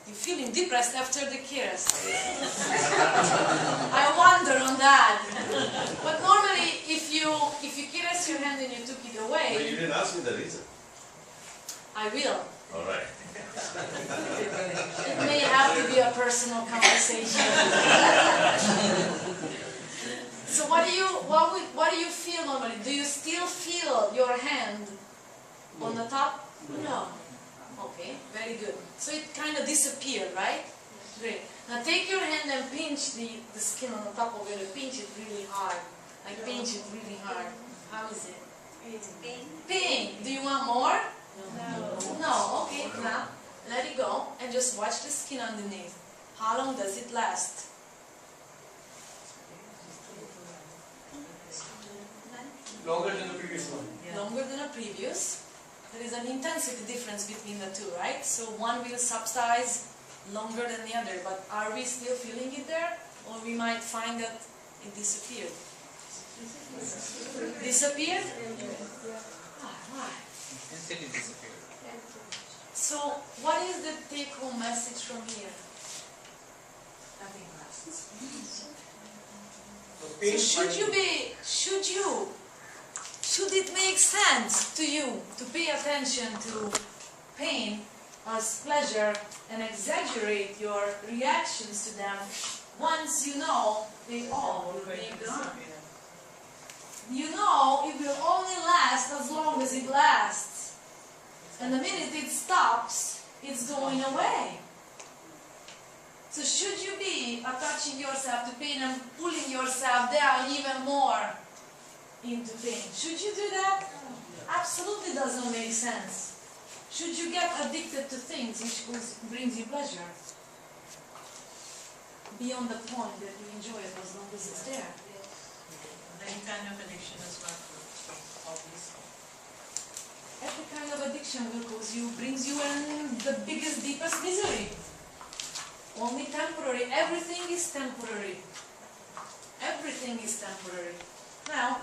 You're feeling depressed after the kiss. I wonder on that. But normally, if you kiss your hand and you took it away... But you didn't ask me the reason. I will. All right. It may have to be a personal conversation. So what do you feel normally? Do you still feel your hand on the top? No. Okay, very good. So it kind of disappeared, right? Great. Now take your hand and pinch the skin on the top of it. Pinch it really hard. Like pinch it really hard. How is it? Pain. Pain. Do you want more? No. No. Okay. Now let it go and just watch the skin underneath. How long does it last? Longer than the previous one. Longer than a previous. There is an intensity difference between the two, right? So one will subside longer than the other, but are we still feeling it there? Or we might find that it disappeared. Disappeared? Why? Instantly disappeared. So what is the take-home message from here? Nothing lasts. So should it make sense to you to pay attention to pain as pleasure and exaggerate your reactions to them once you know they all will be gone? You know it will only last as long as it lasts. And the minute it stops, it's going away. So should you be attaching yourself to pain and pulling yourself down even more into pain? Should you do that? Absolutely doesn't make sense. Should you get addicted to things which brings you pleasure? Beyond the point that you enjoy it as long as it's there. Any kind of addiction is not good. Obviously. Every kind of addiction brings you in the biggest, deepest misery. Only temporary. Everything is temporary. Everything is temporary. Now,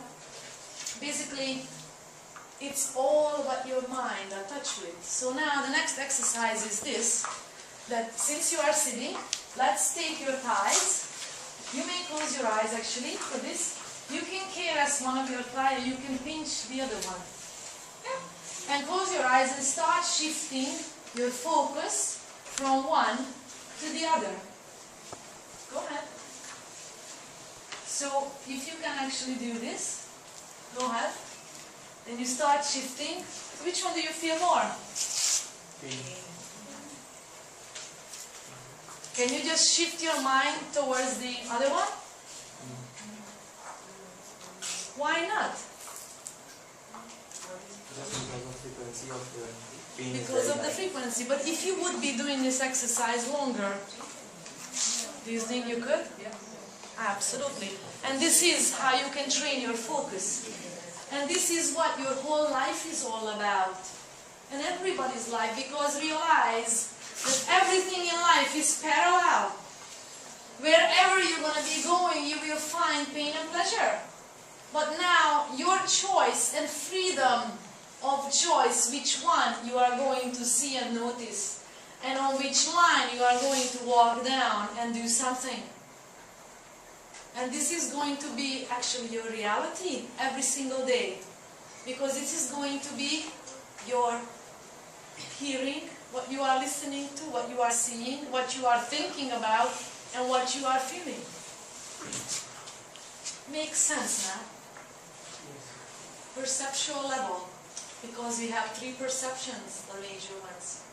basically, it's all what your mind are touched with. So now the next exercise is this, that since you are sitting, let's take your thighs. You may close your eyes actually for this. You can caress one of your thighs, you can pinch the other one. And close your eyes and start shifting your focus from one to the other. Go ahead. So if you can actually do this, go ahead. Then you start shifting. Which one do you feel more? Can you just shift your mind towards the other one? Why not? Because of the frequency. But if you would be doing this exercise longer, do you think you could? Absolutely. And this is how you can train your focus. And this is what your whole life is all about. And everybody's life, because realize that everything in life is parallel. Wherever you're going to be going, you will find pain and pleasure. But now, your choice and freedom of choice, which one you are going to see and notice, and on which line you are going to walk down and do something. And this is going to be actually your reality every single day. Because this is going to be your hearing, what you are listening to, what you are seeing, what you are thinking about, and what you are feeling. Makes sense now? Perceptual level. Because we have three perceptions, the major ones.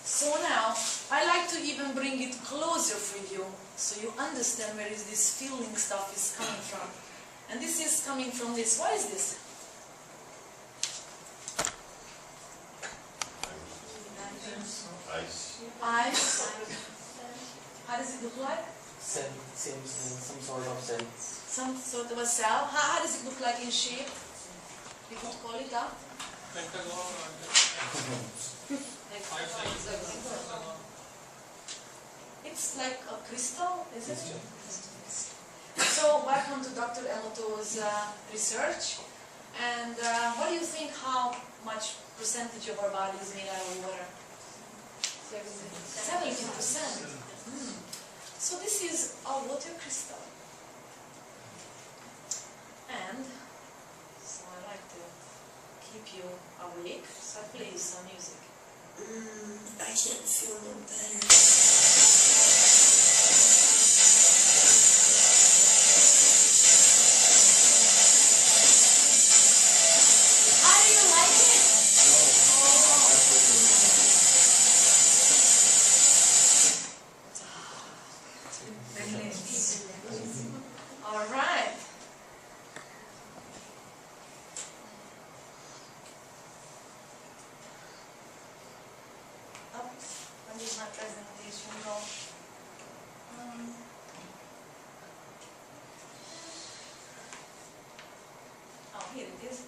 So now, I like to even bring it closer for you, so you understand where is this feeling stuff is coming from. And this is coming from this. What is this? Eyes. Eyes. How does it look like? Cell, some sort of cell. Some sort of a cell. How does it look like in shape? You could call it up. It's like a crystal, is it? So, welcome to Dr. Emoto's research. And what do you think, how much percentage of our body is made out of water? 70%. So this is a water crystal. And so I like to keep you awake, so I play you some music. I can't feel no better. How do you like it? All right. Oh, when did my presentation go? Oh, here it is.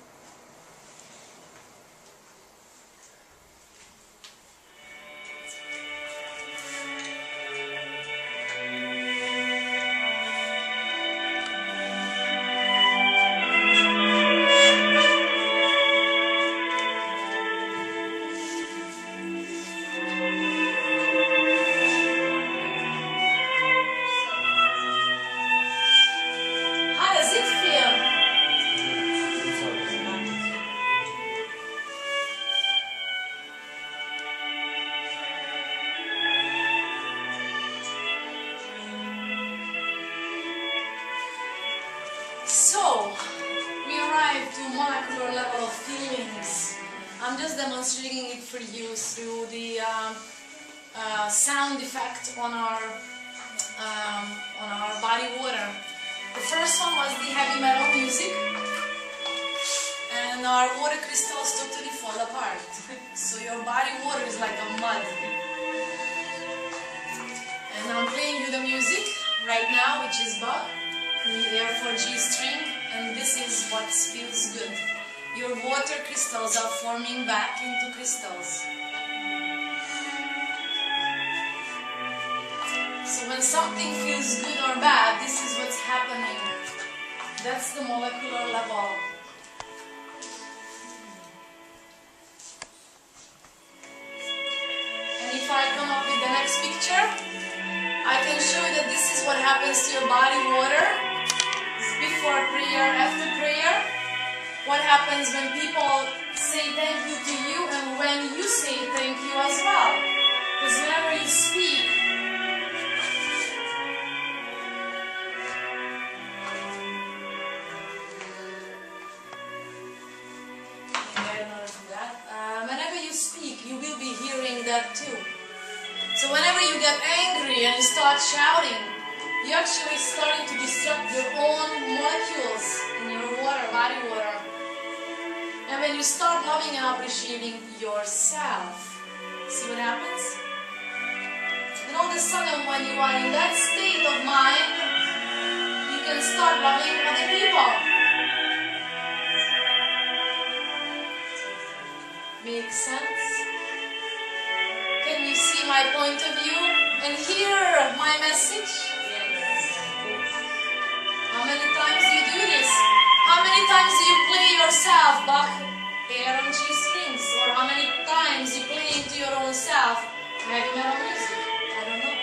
How does it feel? So, we arrived to molecular level of feelings. I'm just demonstrating it for you through the sound effect on our body water. The first one was the heavy metal music, and our water crystals totally fall apart. So your body water is like a mud. And I'm playing you the music right now, which is Bach, therefore G string, and this is what feels good. Your water crystals are forming back into crystals. So when something feels good or bad, this is what's happening. That's the molecular level. And if I come up with the next picture, I can show you that this is what happens to your body water before prayer, after prayer. What happens when people say thank you to you and when you say thank you as well. Because whenever you speak, whenever you speak, you will be hearing that too. So whenever you get angry and you start shouting, you're actually starting to disrupt your own molecules in your water, body water. And when you start loving and appreciating yourself, see what happens? And all of a sudden, when you are in that state of mind, you can start loving other people. Makes sense? Can you see my point of view and hear my message? How many times do you do this? How many times do you play yourself Bach, air on G strings? Or how many times you play into your own self heavy metal music? I don't know.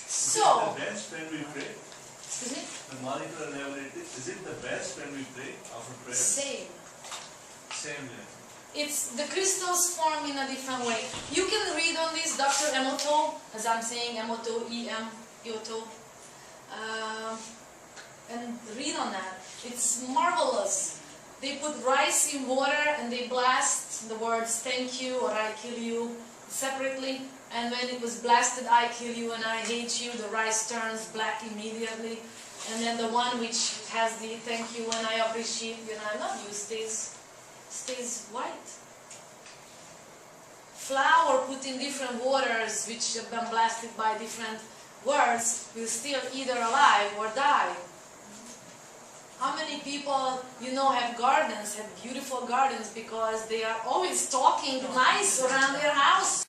So, the best when we pray? excuse me? The molecular level, is it the best when we pray after prayer? Same. Same way. It's the crystals form in a different way. You can read on this, Dr. Emoto, as I'm saying, Emoto, E-M, Yoto, and read on that. It's marvelous. They put rice in water and they blast the words thank you or I kill you separately. And when it was blasted, I kill you and I hate you, the rice turns black immediately. And then the one which has the thank you and I appreciate you and I love you stays white. Flour put in different waters which have been blasted by different words will still either alive or die. How many people you know have gardens, have beautiful gardens because they are always talking nice around their house?